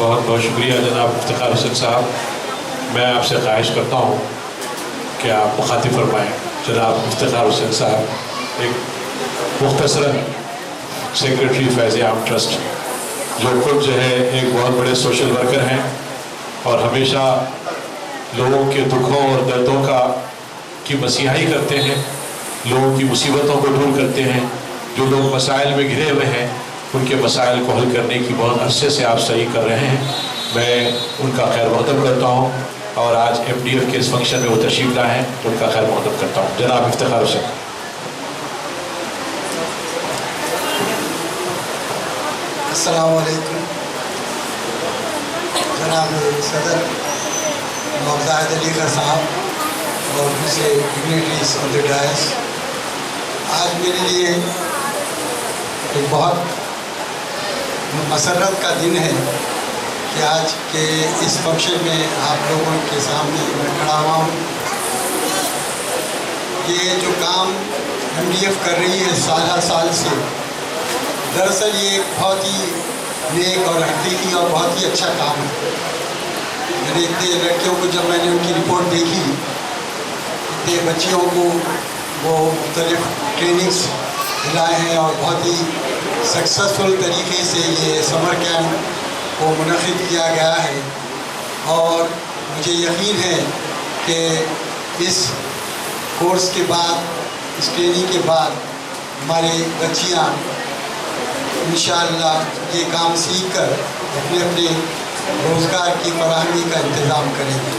بہت بہت شکریہ جناب افتخار حسین صاحب. میں آپ سے خواہش کرتا ہوں کہ آپ مخاطب فرمائیں. جناب افتخار حسین صاحب ایک مختصراً سیکریٹری فیض عام ٹرسٹ، جو خود جو ہے ایک بہت بڑے سوشل ورکر ہیں اور ہمیشہ لوگوں کے دکھوں اور دردوں کی مسیحائی کرتے ہیں، لوگوں کی مصیبتوں کو دور کرتے ہیں. جو لوگ مسائل میں گھرے ہوئے ہیں ان کے مسائل کو حل کرنے کی بہت عرصے سے آپ صحیح کر رہے ہیں. میں ان کا خیر مقدم کرتا ہوں اور آج MDF کے اس فنکشن میں وہ تشریف لائے ہیں تو ان کا خیر مقدم کرتا ہوں. جناب افتخار حسین. السلام علیکم. جناب صدر محمد زاہد علی خان صاحب اور دوسرے ڈگنیٹریز آن دی ڈائس، آج میرے لیے ایک بہت مسرت کا دن ہے کہ آج کے اس فنکشن میں آپ لوگوں کے سامنے میں کھڑا ہوا ہوں. یہ جو کام MDF کر رہی ہے سالہ سال سے، دراصل یہ ایک بہت ہی نیک اور حقیقی اور بہت ہی اچھا کام ہے. میرے اتنے لڑکیوں کو جب میں نے ان کی رپورٹ دیکھی، اتنے بچیوں کو وہ مختلف ٹریننگس دلائے ہیں اور بہت ہی سکسیسفل طریقے سے یہ سمر کیمپ کو منعقد کیا گیا ہے. اور مجھے یقین ہے کہ اس کورس کے بعد، اس ٹریننگ کے بعد ہماری بچیاں انشاءاللہ یہ کام سیکھ کر اپنے اپنے روزگار کی فراہمی کا انتظام کریں گے.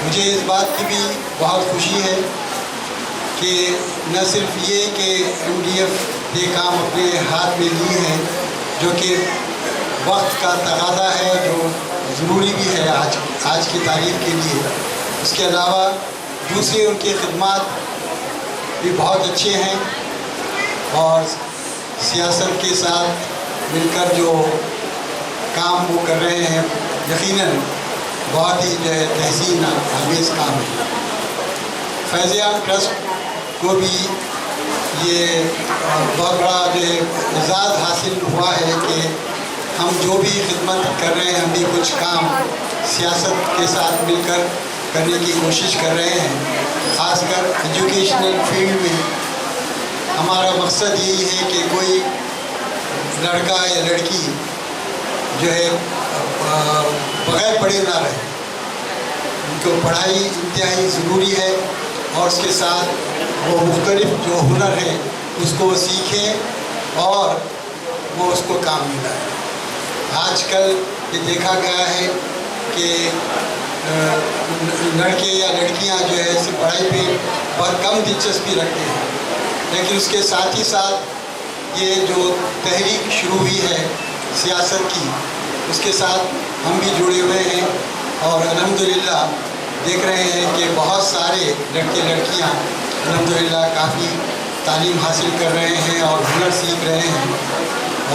مجھے اس بات کی بھی بہت خوشی ہے کہ نہ صرف یہ کہ MDF یہ کام اپنے ہاتھ میں لی ہے، جو کہ وقت کا تقاضا ہے، جو ضروری بھی ہے آج کی تاریخ کے لیے. اس کے علاوہ دوسرے ان کے خدمات بھی بہت اچھے ہیں اور سیاست کے ساتھ مل کر جو کام وہ کر رہے ہیں یقیناً بہت ہی جو ہے تحسین آمیز کام ہے. فیض عام ٹرسٹ کو بھی یہ بہت بڑا جو ہے اعزاز حاصل ہوا ہے کہ ہم جو بھی خدمت کر رہے ہیں، ہم بھی کچھ کام سیاست کے ساتھ مل کر کرنے کی کوشش کر رہے ہیں. خاص کر ایجوکیشنل فیلڈ میں ہمارا مقصد یہی ہے کہ کوئی لڑکا یا لڑکی جو ہے بغیر پڑھے نہ رہے. ان کو پڑھائی انتہائی ضروری ہے اور اس کے ساتھ وہ مختلف جو ہنر ہے اس کو سیکھیں اور وہ اس کو کام میں لائیں. آج کل یہ دیکھا گیا ہے کہ لڑکے یا لڑکیاں جو ہے صرف پڑھائی پہ بہت کم دلچسپی رکھتے ہیں، لیکن اس کے ساتھ ہی ساتھ یہ جو تحریک شروع ہوئی ہے سیاست کی، اس کے ساتھ ہم بھی جڑے ہوئے ہیں اور الحمدللہ دیکھ رہے ہیں کہ بہت سارے لڑکے لڑکیاں الحمدللہ کافی تعلیم حاصل کر رہے ہیں اور ہنر سیکھ رہے ہیں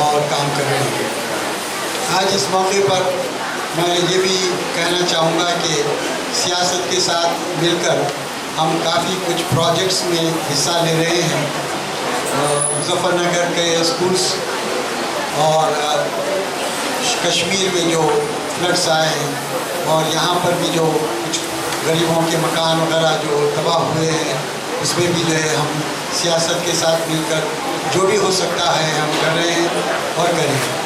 اور کام کر رہے ہیں. آج اس موقع پر میں یہ بھی کہنا چاہوں گا کہ سیاست کے ساتھ مل کر ہم کافی کچھ پروجیکٹس میں حصہ لے رہے ہیں. مظفر نگر کے اسکولس اور کشمیر میں جو فلڈس آئے ہیں اور یہاں پر بھی جو کچھ غریبوں کے مکان وغیرہ جو تباہ ہوئے ہیں، اس میں بھی جو ہے ہم سیاست کے ساتھ مل کر جو بھی ہو سکتا ہے ہم کر رہے ہیں اور کریں گے.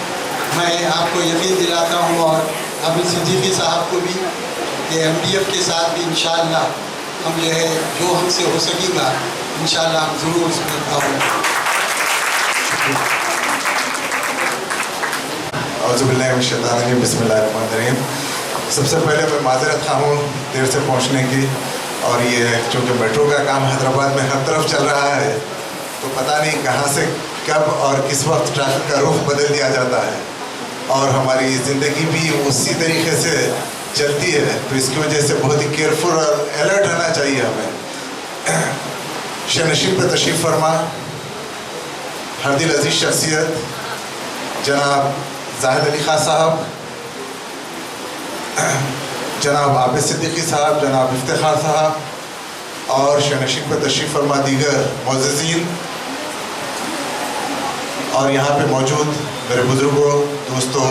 میں آپ کو یقین دلاتا ہوں اور عابد صدیقی صاحب کو بھی کہ MDF کے ساتھ بھی انشاءاللہ ہم جو ہے جو ہم سے ہو سکے گا انشاءاللہ ہم ضرور اس میں تعاون کریں. اعوذ باللہ من الشیطان الرجیم، بسم اللہ الرحمن الرحیم. سب سے پہلے میں معذرت خواہ ہوں دیر سے پہنچنے کی، اور یہ چونکہ میٹرو کا کام حیدرآباد میں ہر طرف چل رہا ہے تو پتہ نہیں کہاں سے کب اور کس وقت ٹریفک کا رخ بدل دیا جاتا ہے اور ہماری زندگی بھی اسی طریقے سے چلتی ہے، تو اس کی وجہ سے بہت ہی کیئرفل اور الرٹ رہنا چاہیے ہمیں. شنشین پہ تشریف فرما ہر دل عزیز شخصیت جناب زاہد علی خان صاحب، جناب عابد صدیقی صاحب، جناب افتخار صاحب اور شنشین پہ تشریف فرما دیگر معززین اور یہاں پہ موجود میرے بزرگوں، دوستوں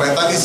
45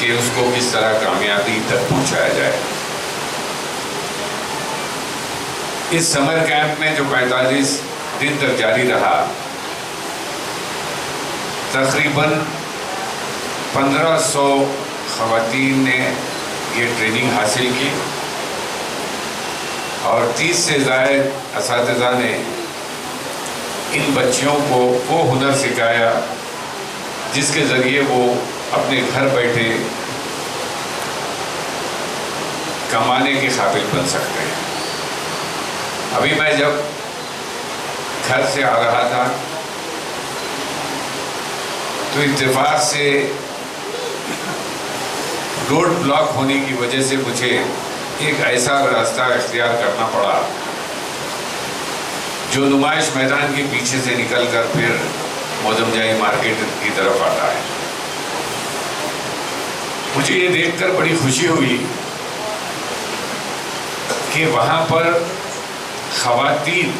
کہ اس کو کس طرح کامیابی تک پہنچایا جائے. اس سمر کیمپ میں جو 45 دن تک جاری رہا، تقریباً 1500 خواتین نے یہ ٹریننگ حاصل کی اور 30 سے زائد اساتذہ نے ان بچیوں کو وہ ہنر سکھایا جس کے ذریعے وہ اپنے گھر بیٹھے کمانے کے قابل بن سکتے ہیں. ابھی میں جب گھر سے آ رہا تھا تو اتفاق سے روڈ بلاک ہونے کی وجہ سے مجھے ایک ایسا راستہ اختیار کرنا پڑا جو نمائش میدان کے پیچھے سے نکل کر پھر موزمجائی مارکیٹ کی طرف آتا ہے. مجھے یہ دیکھ کر بڑی خوشی ہوئی کہ وہاں پر خواتین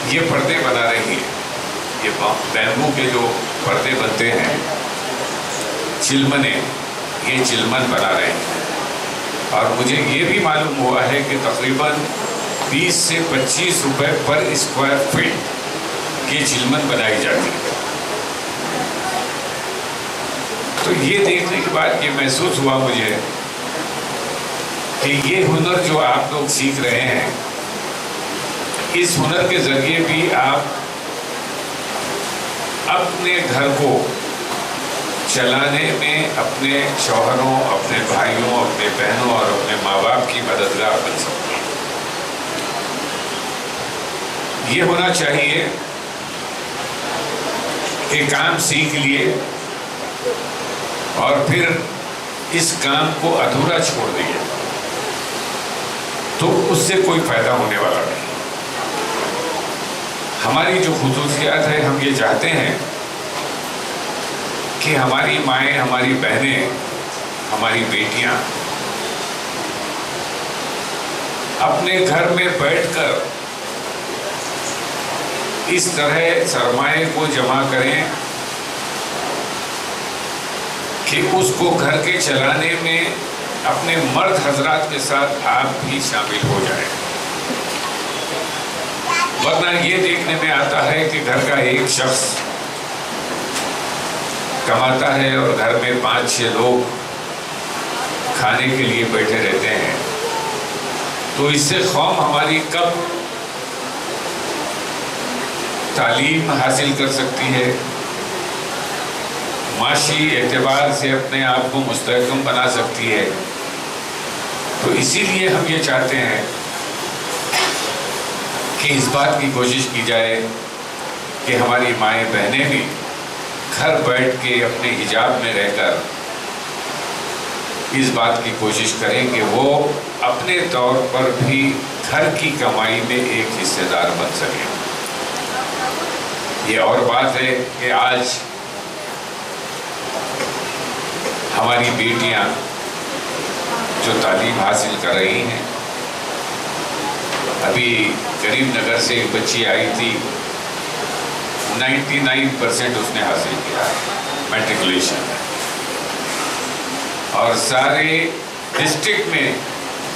یہ پردے بنا رہی ہیں. یہ بیمبو کے جو پردے بنتے ہیں، چلمنے، یہ چلمن بنا رہے ہیں. اور مجھے یہ بھی معلوم ہوا ہے کہ تقریباً 20 سے 25 روپے پر اسکوائر فٹ یہ چلمن بنائی جاتی ہے. تو یہ دیکھنے کے بعد یہ محسوس ہوا مجھے کہ یہ ہنر جو آپ لوگ سیکھ رہے ہیں، اس ہنر کے ذریعے بھی آپ اپنے گھر کو چلانے میں اپنے شوہروں، اپنے بھائیوں، اپنے بہنوں اور اپنے ماں باپ کی مددگار بن سکتے ہیں. یہ ہونا چاہیے کہ کام سیکھ لیے اور پھر اس کام کو ادھورا چھوڑ دیے تو اس سے کوئی فائدہ ہونے والا نہیں. ہماری جو خصوصیات ہے، ہم یہ چاہتے ہیں کہ ہماری مائیں، ہماری بہنیں، ہماری بیٹیاں اپنے گھر میں بیٹھ کر اس طرح سرمایہ کو جمع کریں کہ اس کو گھر کے چلانے میں اپنے مرد حضرات کے ساتھ آپ بھی شامل ہو جائیں. ورنہ یہ دیکھنے میں آتا ہے کہ گھر کا ایک شخص کماتا ہے اور گھر میں 5-6 لوگ کھانے کے لیے بیٹھے رہتے ہیں. تو اس سے قوم ہماری کب تعلیم حاصل کر سکتی ہے، معاشی اعتبار سے اپنے آپ کو مستحکم بنا سکتی ہے. تو اسی لیے ہم یہ چاہتے ہیں کہ اس بات کی کوشش کی جائے کہ ہماری مائیں بہنیں بھی گھر بیٹھ کے اپنے حجاب میں رہ کر اس بات کی کوشش کریں کہ وہ اپنے طور پر بھی گھر کی کمائی میں ایک حصے دار بن سکیں. یہ اور بات ہے کہ آج ہماری بیٹیاں جو تعلیم حاصل کر رہی ہیں، ابھی کریم نگر سے ایک بچی آئی تھی، 99% اس نے حاصل کیا میٹریکولیشن میں، اور سارے ڈسٹرکٹ میں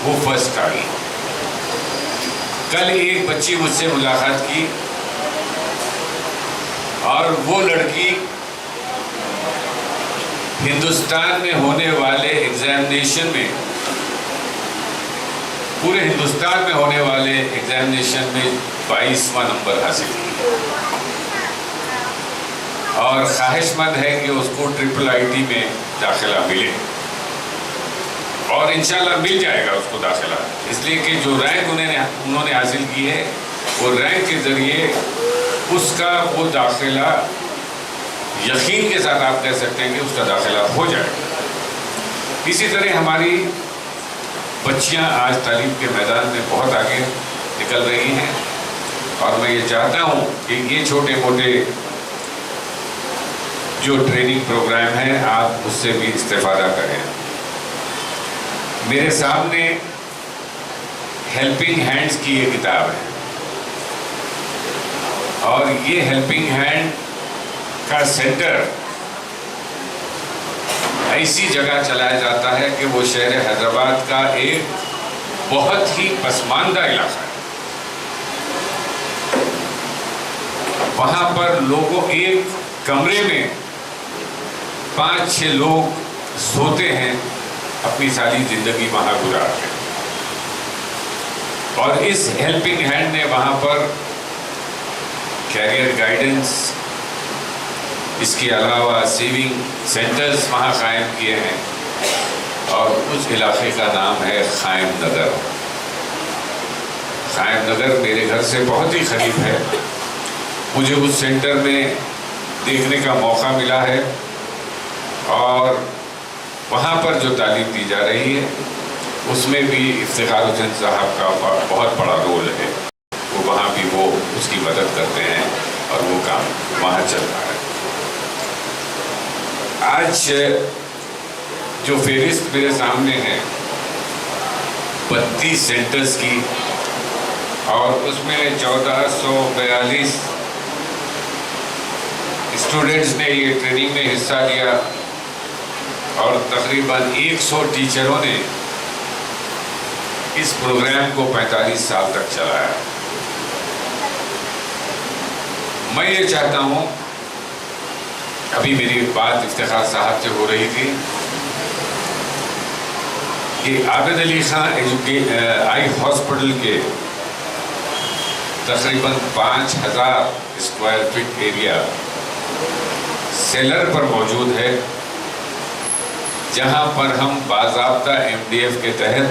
وہ فرسٹ آئی. کل ایک بچی مجھ سے ملاقات کی اور وہ لڑکی ہندوستان میں ہونے والے ایگزامینیشن میں، پورے ہندوستان میں ہونے والے ایگزامینیشن میں 22واں نمبر حاصل کی اور خواہش مند ہے کہ اس کو IIIT میں داخلہ ملے اور انشاءاللہ مل جائے گا اس کو داخلہ. اس لیے کہ جو رینک انہوں نے حاصل کی ہے، وہ رینک کے ذریعے اس کا وہ داخلہ یقین کے ساتھ آپ کہہ سکتے ہیں کہ اس کا داخلہ ہو جائے گا. اسی طرح ہماری بچیاں آج تعلیم کے میدان میں بہت آگے نکل رہی ہیں اور میں یہ چاہتا ہوں کہ یہ چھوٹے موٹے جو ٹریننگ پروگرام ہیں آپ اس سے بھی استفادہ کریں. میرے سامنے ہیلپنگ ہینڈز کی یہ کتاب ہے اور یہ ہیلپنگ ہینڈ کا سینٹر ایسی جگہ چلایا جاتا ہے کہ وہ شہر حیدرآباد کا ایک بہت ہی پسماندہ علاقہ ہے. وہاں پر لوگوں ایک کمرے میں 5-6 لوگ سوتے ہیں, اپنی ساری زندگی وہاں گزارتے ہیں. اور اس ہیلپنگ ہینڈ نے وہاں پر کیریئر گائیڈنس, اس کے علاوہ سیونگ سینٹرز وہاں قائم کیے ہیں, اور اس علاقے کا نام ہے خائم نگر. خائم نگر میرے گھر سے بہت ہی قریب ہے. مجھے اس سینٹر میں دیکھنے کا موقع ملا ہے, اور وہاں پر جو تعلیم دی جا رہی ہے اس میں بھی افتخار حسین صاحب کا بہت بڑا رول ہے. وہ وہاں بھی وہ اس کی مدد کرتے ہیں اور وہ کام وہاں چل رہا ہے. آج جو فہرست میرے سامنے ہے 32 سینٹرز کی, اور اس میں 1442 اسٹوڈنٹس نے یہ ٹریننگ میں حصہ لیا, اور تقریباً 100 ٹیچروں نے اس پروگرام کو 45 سال تک چلایا. میں یہ چاہتا ہوں, ابھی میری بات افتخار صاحب سے ہو رہی تھی کہ عابد علی خان آئی ہاسپٹل کے تقریباً 5000 اسکوائر فٹ ایریا سیلر پر موجود ہے, جہاں پر ہم باضابطہ MDF کے تحت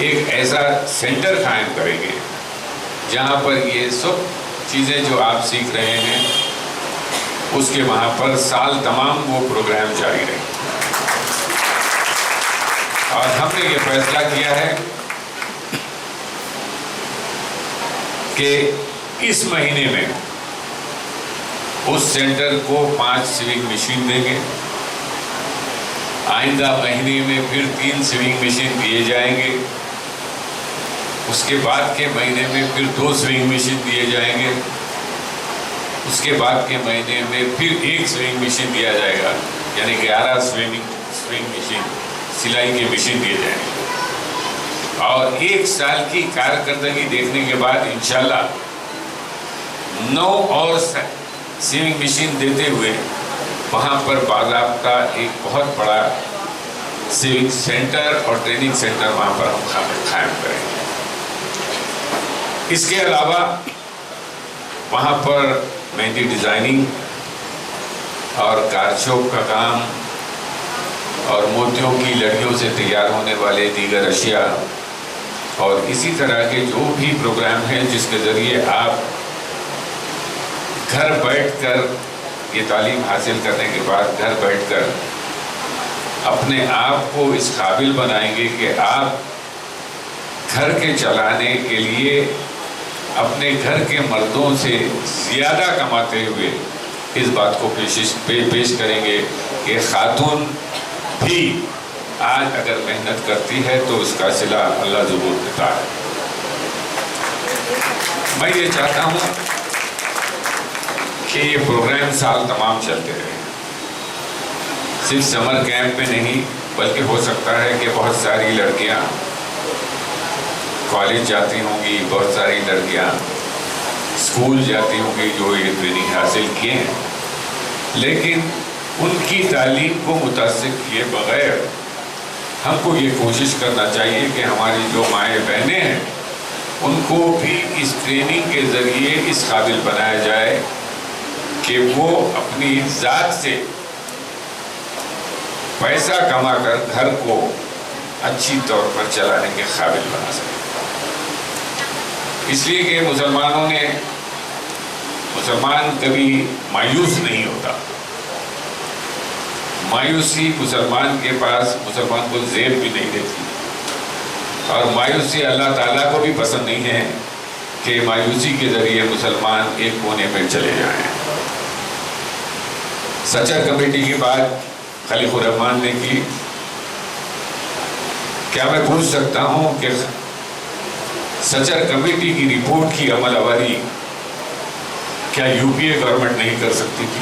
ایک ایسا سینٹر قائم کریں گے جہاں پر یہ سب چیزیں جو آپ سیکھ رہے ہیں اس کے وہاں پر سال تمام وہ پروگرام جاری رہے. اور ہم نے یہ فیصلہ کیا ہے کہ اس مہینے میں اس سینٹر کو 5 سیونگ مشین دیں گے, آئندہ مہینے میں پھر 3 سیونگ مشین دیے جائیں گے, اس کے بعد کے مہینے میں پھر 2 سیونگ مشین دیے جائیں گے, اس کے بعد کے مہینے میں پھر 1 سیونگ مشین دیا جائے گا, یعنی 11 سیونگ مشین سلائی کی مشین دیے جائیں گے. اور 1 سال کی کارکردگی دیکھنے کے بعد انشاءاللہ 9 اور سیونگ مشین دیتے ہوئے وہاں پر باضابطہ ایک بہت بڑا سیونگ سینٹر اور ٹریننگ سینٹر وہاں پر ہم قائم کریں گے. اس کے علاوہ وہاں پر مہندی ڈیزائننگ اور کارچوب کا کام اور موتیوں کی لڑیوں سے تیار ہونے والے دیگر اشیاء اور اسی طرح کے جو بھی پروگرام ہیں جس کے ذریعے آپ گھر بیٹھ کر یہ تعلیم حاصل کرنے کے بعد گھر بیٹھ کر اپنے آپ کو اس قابل بنائیں گے کہ آپ گھر کے چلانے کے لیے اپنے گھر کے مردوں سے زیادہ کماتے ہوئے اس بات کو پیش کریں گے کہ خاتون بھی آج اگر محنت کرتی ہے تو اس کا صلہ اللہ ضرور دیتا ہے. میں یہ چاہتا ہوں کہ یہ پروگرام سال تمام چلتے رہے, صرف سمر کیمپ میں نہیں بلکہ ہو سکتا ہے کہ بہت ساری لڑکیاں کالج جاتی ہوں گی, بہت ساری لڑکیاں اسکول جاتی ہوں گی جو یہ ٹریننگ حاصل کیے ہیں, لیکن ان کی تعلیم کو متاثر کیے بغیر ہم کو یہ کوشش کرنا چاہیے کہ ہماری جو مائیں بہنیں ہیں ان کو بھی اس ٹریننگ کے ذریعے اس قابل بنایا جائے کہ وہ اپنی ذات سے پیسہ کما کر گھر کو اچھی طور پر چلانے کے قابل بنا سکے. اس لیے کہ مسلمان کبھی مایوس نہیں ہوتا. مایوسی مسلمان کے پاس مسلمان کو زیب بھی نہیں دیتی, اور مایوسی اللہ تعالیٰ کو بھی پسند نہیں ہے کہ مایوسی کے ذریعے مسلمان ایک کونے میں چلے جائیں. سچر کمیٹی کی بات خلیق الرحمان نے کی. کیا میں پوچھ سکتا ہوں کہ سچر کمیٹی کی رپورٹ کی عمل آوری کیا UPA گورنمنٹ نہیں کر سکتی تھی؟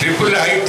IIIT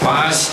5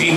3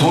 2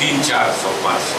300-400-500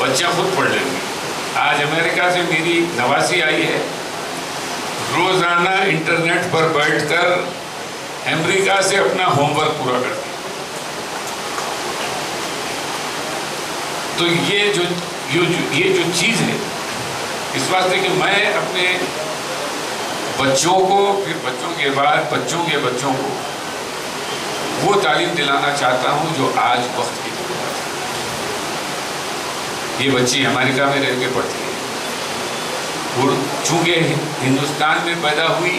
بچہ خود پڑھ لیں گے. آج امریکہ سے میری نواسی آئی ہے, روزانہ انٹرنیٹ پر بیٹھ کر امریکہ سے اپنا ہوم ورک پورا کرتی. تو یہ جو چیز ہے, اس واسطے کہ میں اپنے بچوں کو, پھر بچوں کے بعد بچوں کے بچوں کو وہ تعلیم دلانا چاہتا ہوں جو آج وقت کی ضرورت ہے. یہ بچی امریکہ میں رہ کے پڑھتی ہے, اور چونکہ ہندوستان میں پیدا ہوئی,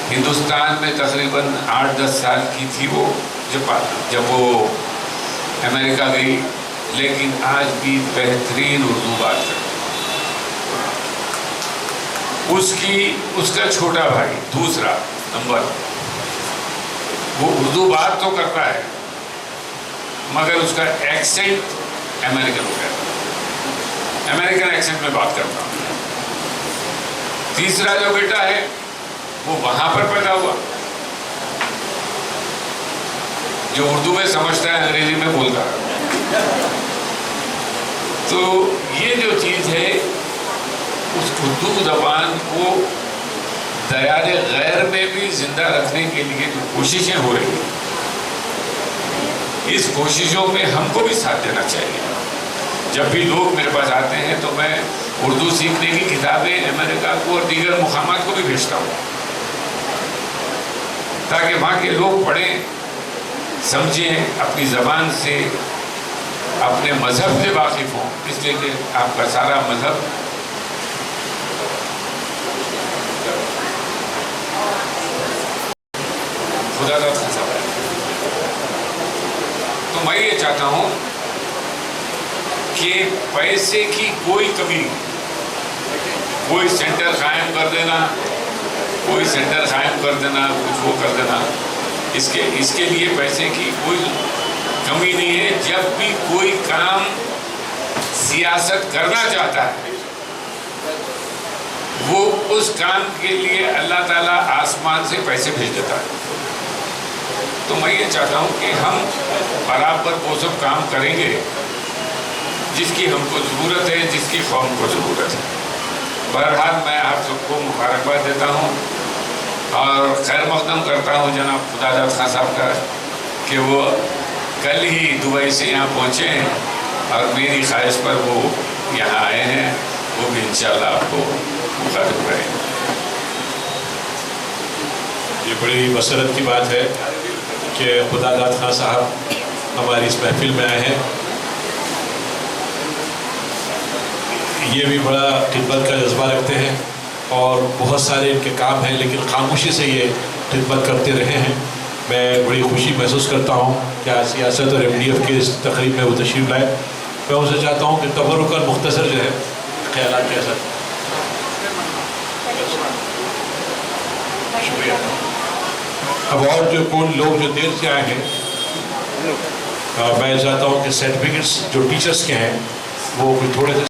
ہندوستان میں تقریباً 8-10 سال کی تھی وہ جب وہ امریکہ گئی, لیکن آج بھی بہترین اردو بات کرتی. اس کا چھوٹا بھائی دوسرا نمبر, وہ اردو بات تو کرتا ہے مگر اس کا ایکسنٹ امریکن ہو گیا, امریکن ایکسنٹ میں بات کرتا ہوں. تیسرا جو بیٹا ہے وہ وہاں پر پیدا ہوا, جو اردو میں سمجھتا ہے انگریزی میں بولتا ہے. تو یہ جو چیز ہے, اس اردو زبان کو دیار غیر میں بھی زندہ رکھنے کے لیے جو کوششیں ہو رہی ہیں, اس کوششوں میں ہم کو بھی ساتھ دینا چاہیے. جب بھی لوگ میرے پاس آتے ہیں تو میں اردو سیکھنے کی کتابیں امریکہ کو اور دیگر مقامات کو بھی بھیجتا ہوں, تاکہ وہاں کے لوگ پڑھیں, سمجھیں, اپنی زبان سے, اپنے مذہب سے واقف ہوں. اس لیے کہ آپ کا سارا مذہب خدا کا خاصا ہے. تو میں یہ چاہتا ہوں کہ پیسے کی کوئی کمی نہیں, کوئی سینٹر قائم کر دینا, کچھ وہ کر دینا, اس کے لیے پیسے کی کوئی کمی نہیں ہے. جب بھی کوئی کام سیاست کرنا چاہتا ہے, وہ اس کام کے لیے اللہ تعالیٰ آسمان سے پیسے بھیج دیتا ہے. تو میں یہ چاہتا ہوں کہ ہم برابر وہ سب کام کریں گے جس کی ہم کو ضرورت ہے, جس کی قوم کو ضرورت ہے. بہرحال میں آپ سب کو مبارکباد دیتا ہوں اور خیر مقدم کرتا ہوں جناب خدا داد خان صاحب کا کہ وہ کل ہی دبئی سے یہاں پہنچے ہیں اور میری خواہش پر وہ یہاں آئے ہیں. وہ بھی انشاءاللہ آپ کو مخاطب کریں گے. یہ بڑی مسرت کی بات ہے کہ خدا داد خان صاحب ہماری اس محفل میں آئے ہیں. یہ بھی بڑا خدمت کا جذبہ رکھتے ہیں اور بہت سارے ان کے کام ہیں, لیکن خاموشی سے یہ خدمت کرتے رہے ہیں. میں بڑی خوشی محسوس کرتا ہوں کہ آج سیاست اور MDF کے اس تقریب میں وہ تشریف لائے. میں ان سے چاہتا ہوں کہ تبرکاً مختصر جو ہے خیالات کے ساتھ. شکریہ. اب اور جو کون لوگ جو دیر سے آئے ہیں, میں چاہتا ہوں کہ سرٹیفکیٹس جو ٹیچرز کے ہیں وہ کوئی تھوڑے سے